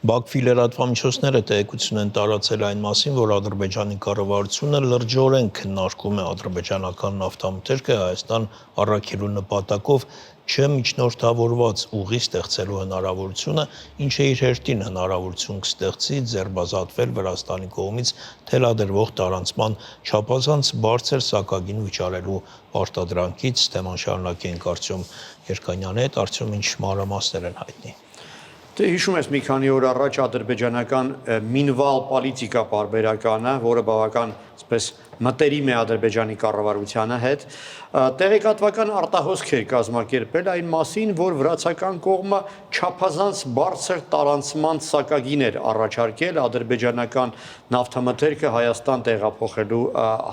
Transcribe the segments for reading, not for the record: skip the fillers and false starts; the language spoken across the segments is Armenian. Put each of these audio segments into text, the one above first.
Բաքվի լրատվամիջոցները տեղեկություն են տարածել այն մասին, որ Ադրբեջանի կառավարությունը լրջորեն քննարկում է ադրբեջանական նավթամթերքը Հայաստան առաքելու նպատակով չմիջնորդավորված ուղի ստեղծելու հնարավորությունը, ինչը իր հերթին հնարավորություն կստեղծի ձերբազատվել Վրաստանի կողմից թելադրվող տարանցման չափազանց բարձր սակագին վճարելու պարտադրանքից։ Թեման շարունակենք Արտյոմ Երկանյանի հետ, Արտյոմ, ինչ մանրամասներ են հայտնի։ Դե հիշում ես մի քանի օր առաջ ադրբեջանական Մինվալ պոլիտիկա պարբերականը, որը բավական այսպես մտերիմ է Ադրբեջանի կառավարությանը հետ, տեղեկատվական արտահոսք էր կազմակերպել այն մասին, որ վրացական կողմը չափազանց բարձր տարանցման սակագին էր առաջարկել ադրբեջանական նավթամթերքը Հայաստան տեղափոխելու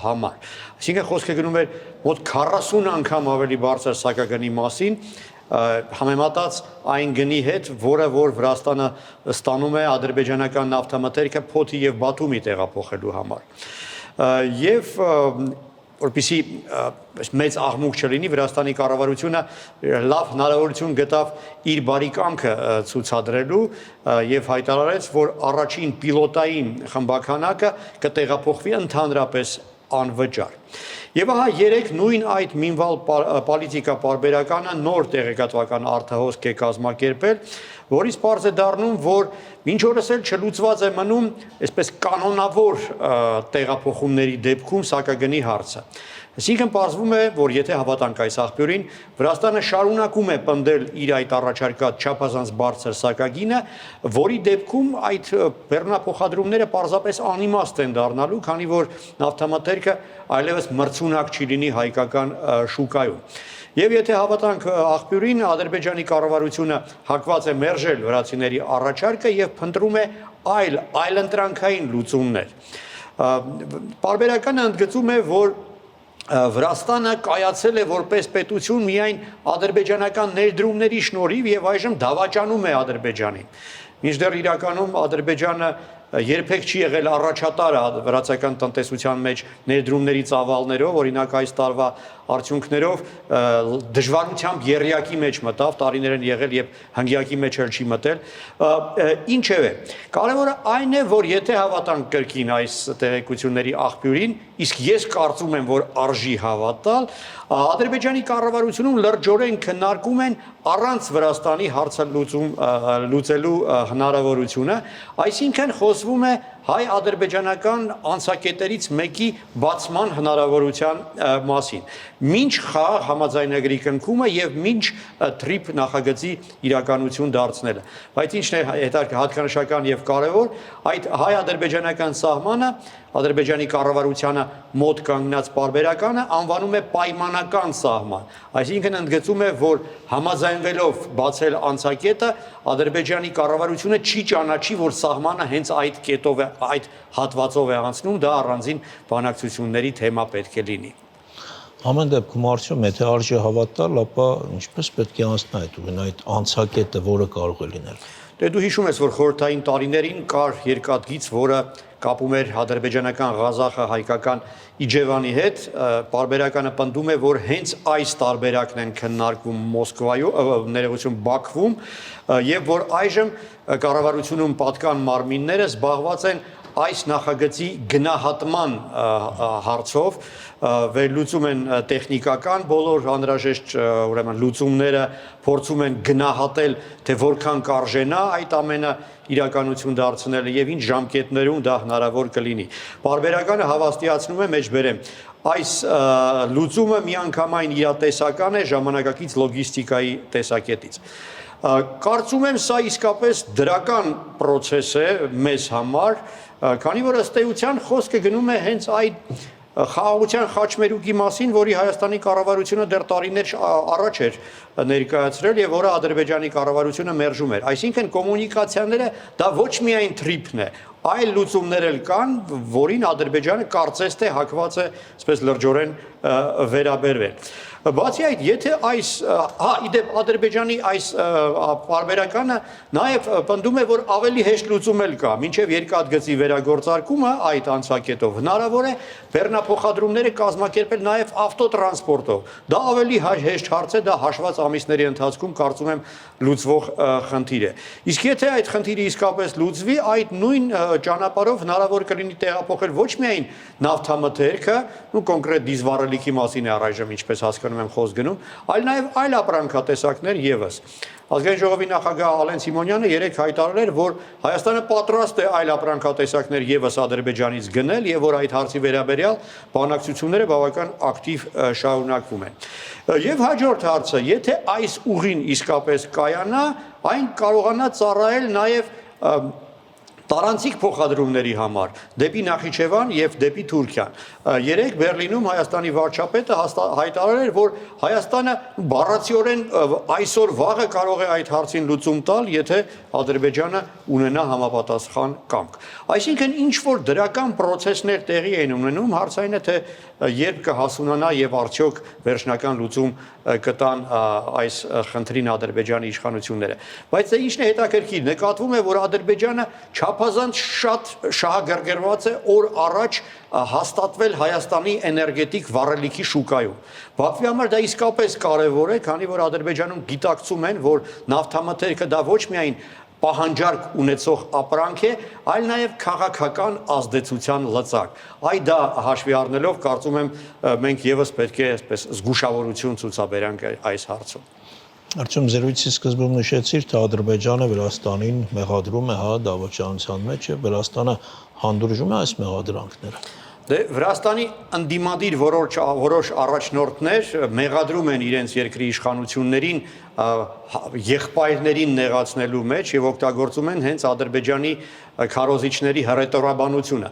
համար։ Այսինքն խոսքը գնում էր մոտ 40 անգամ ավելի բարձր սակագնի մասին, համեմատած այն գնի հետ, որը որ Վրաստանը ստանում է ադրբեջանական նավթամթերքը Փոթի եւ Բաթումի տեղափոխելու համար։ Եվ որպեսզի մեծ աղմուկ չլինի, Վրաստանի կառավարությունը լավ հնարավորություն գտավ իր բարի կամքը ցուցադրելու եւ հայտարարեց, որ առաջին պիլոտային խմբականակը կտեղափոխվի ընդհանրապես անվճար։ Եվ ահա երեք նույն այդ Մինվալ պոլիտիկա պարբերականը նոր տեղեկատվական արտահոսք է կազմակերպել, որից պարզ է դառնում, որ մինչ օրս էլ չլուծված է մնում այսպես կանոնավոր տեղափոխումների դեպքում սակագնի հարցը։ Այսինքն պարզվում է, որ եթե հավատանք այս աղբյուրին, Վրաստանը շարունակում է պնդել իր այդ առաջարկած չափազանց բարձր սակագինը, որի դեպքում այդ բեռնափոխադրումները պարզապես անիմաստ են դառնալու, քանի որ նավթամթերքը այլևս մրցունակ չի լինի հայկական շուկայում։ Եվ եթե հավատանք աղբյուրին, Ադրբեջանի կառավարությունը հակված է մերժել վրացիների առաջարկը եւ փնտրում է այլընտրանքային լուծումներ։ Պարբերականը ընդգծում է, որ Վրաստանը կայացել է որպես պետություն միայն ադրբեջանական ներդրումների շնորհիվ եւ այժմ դավաճանում է Ադրբեջանին։ Մինչդեռ իրականում Ադրբեջանը երբեք չի եղել առաջատարը վրացական տնտեսության մեջ ներդրումների ծավալներով, օրինակ այս տարվա արդյունքներով դժվարությամբ եռյակի մեջ մտավ, տարիներ են եղել, երբ հնգյակի մեջ էլ չի մտել։ Ինչևէ, կարևորը այն է, որ եթե հավատանք կրկին այս տեղեկությունների աղբյուրին, իսկ ես կարծում եմ, որ արժի հավատալ, Ադրբեջանի կառավարությունում լրջորեն քննարկում են առանց Վրաստանի հարցը լուծելու հնարավորությունը, այսինքն խոսվում է հայ-ադրբեջանական անցակետերից մեկի բացման հնարավորության մասին, մինչ խաղաղ համաձայնագրի կնքումը եւ մինչ թրիփ նախագծի իրականություն դարձնելը։ Բայց ինչն է հատկանշական եւ կարեւոր, այդ հայ-ադրբեջանական սահմանը Ադրբեջանի կառավարությանը մոտ կանգնած պարբերականը անվանում է պայմանական սահման, այսինքն ընդգծում է, որ համաձայնվելով բացել անցակետը Ադրբեջանի կառավարությունը չի ճանաչի, որ սահմանը հենց այդ կետով է, այդ հատվածով է անցնում, դա առանձին բանակցությունների թեմա պետք է լինի։ Ամեն դեպքում Արտյոմ, եթե արժի հավատալ, ապա ինչպես պետք է անցնի այդ ուղին, այդ անցակետը, որը կարող է լինել։ Դե դու հիշում ես, որ խորհրդային տարիներին կար երկաթգիծ, որը կապում էր ադրբեջանական Ղազախը հայկական Իջևանի հետ, պարբերականը պնդում է, որ հենց այս տարբերակն են քննարկվում Մոսկվայում, ներողություն Բաքվում, եւ որ այժմ կառավարությունում պատկան մարմինները զբաղված են այս նախագծի գնահատման հարցով, վերլուծում են տեխնիկական բոլոր անհրաժեշտ ուրեմն լուծումները, փորձում են գնահատել, թե որքան կարժենա այդ ամենը իրականություն դարձնելը եւ ինչ ժամկետներում դա հնարավոր կլինի։ Պարբերականը հավաստիացնում է, մեջբերեմ, այս լուծումը միանգամայն իրատեսական է ժամանակակից լոգիստիկայի տեսակետից։ Կարծում եմ սա իսկապես դրական պրոցես է մեզ համար, քանի որ ըստ էության խոսքը գնում է հենց այդ խաղաղության խաչմերուկի մասին, որի Հայաստանի կառավարությունը դեռ տարիներ առաջ էր ներկայացրել եւ որը Ադրբեջանի կառավարությունը մերժում էր։ Այսինքն կոմունիկացիաները դա ոչ միայն թրիփն է, այլ լուծումներ էլ կան, որին Ադրբեջանը կարծես թե հակված է, այսպես լրջորեն վերաբերվել։ Բացի այդ, եթե այս, իդեպ Ադրբեջանի այս պարբերականը նաև պնդում է, որ ավելի հեշտ լուծում էլ կա, մինչև երկաթգծի վերագործարկումը այդ անցակետով հնարավոր է բեռնափոխադրումները կազմակերպել նաև ավտոտրանսպորտով։ Դա ավելի հեշտ հարց է, դա հաշված ամիսների ընթացքում կարծում եմ լուծվող խնդիր է։ Իսկ եթե այդ խնդիրը իսկապես լուծվի, այդ նույն ճանապարհով հնարավոր կլինի տեղափոխել ոչ միայն նավթամթերքը, կոնկրետ դիզվառելիքի մասին է առայժմ ինչպես հասկանում եմ խոսք գնում, այլ նաև այլ ապրանքատեսակներ եւս։ Ազգային ժողովի նախագահ Ալեն Սիմոնյանը երեկ հայտարարել էր, որ Հայաստանը պատրաստ է այլ ապրանքատեսակներ եւս Ադրբեջանից գնել եւ որ այդ հարցի վերաբերյալ բանակցությունները բավական ակտիվ շարունակվում են։ Եվ հաջորդ հարցը, եթե այս ուղին իսկապես կայանա, այն կարողանա ծառայել նաև տարանցիկ փոխադրումների համար դեպի Նախիջևան եւ դեպի Թուրքիան։ Երեք Բերլինում Հայաստանի վարչապետը հայտարարել էր, որ Հայաստանը բառացիորեն այսօր վաղը կարող է այդ հարցին լուծում տալ, եթե Ադրբեջանը ունենա համապատասխան կամք։ Այսինքն ինչ որ դրական process-ներ տեղի են ունենում, հարց այն է թե երբ կհասունանա եւ արդյոք վերջնական լուծում կտան այս խնդրին Ադրբեջանի իշխանությունները։ Բայց դա ինչն է հետաքրքիր, նկատվում է, որ Ադրբեջանը չափազանց շատ շահագրգռված է օր առաջ հաստատվել Հայաստանի էներգետիկ վառելիքի շուկայում։ Բաքվի համար դա իսկապես կարևոր է, քանի որ Ադրբեջանում գիտակցում են, որ նավթամթերքը դա ոչ միայն պահանջարկ ունեցող ապրանք է, այլ նաև քաղաքական ազդեցության լծակ։ Այդ դա հաշվի առնելով կարծում եմ մենք եւս պետք է այսպես զգուշավորություն ցուցաբերանք այս հարցում։ Արդյոք զրույցի սկզբում նշեցիր, թե Ադրբեջանը Վրաստանին մեղադրում է դավաճանության մեջ եւ Վրաստանը հանդուրժում է այս մեղադրանքները։ Դե Վրաստանի ընդդիմադիր որոշ առաջնորդներ մեղադրում են իրենց երկրի իշխանություններին եղբայրներին նեղացնելու մեջ եւ օգտագործում են հենց Ադրբեջանի քարոզիչների հռետորաբանությունը։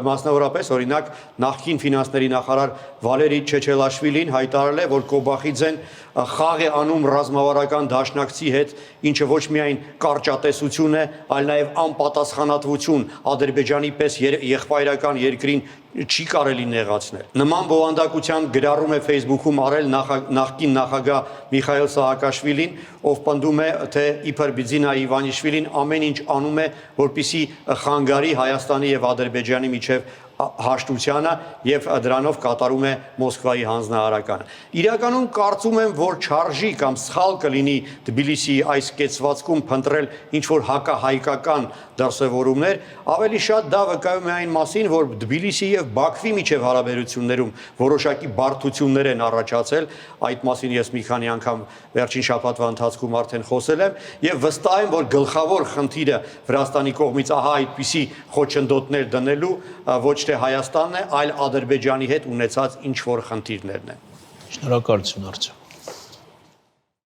Մասնավորապես, օրինակ, նախկին ֆինանսների նախարար Վալերի Չեչելաշվիլին հայտարարել է, որ Կոբախիձեն խաղ է անում ռազմավարական դաշնակցի հետ, ինչը ոչ միայն կարճատեսություն է, այլ նաև անպատասխանատվություն Ադրբեջանի պես եղբայրական երկրին չի կարելի նեղացնել։ Նման բովանդակության գրառում է Facebook-ում արել նախկին նախագահ Միխայել Սահակաշվիլին, ով պնդում է, թե իբր Բիձինա Իվանիշվիլին ամեն ինչ անում է, որպեսզի խանգարի Հայաստանի եւ Ադրբեջանի միջև հաշտությանը եւ դրանով կատարում է Մոսկվայի հանձնարարականը։ Իրականում կարծում եմ, որ չարժի կամ սխալ կլինի Թբիլիսիի այս կեցվածքում փնտրել ինչ որ հակահայկական դրսևորումներ, ավելի շատ դա վկայում է այն մասին, որ Թբիլիսիի եւ Բաքվի միջև հարաբերություններում որոշակի բարդություններ են առաջացել, այդ մասին ես մի քանի անգամ վերջին շաբաթվա ընթացքում արդեն խոսել եմ եւ վստահ եմ, որ գլխավոր խնդիրը Վրաստանի կողմից ահա այդպիսի խոչընդոտներ դնելու ոչ թե Հայաստանն է, այլ Ադրբեջանի հետ ունեցած ինչ որ խնդիրներն են։ Շնորհակալություն, Արծու։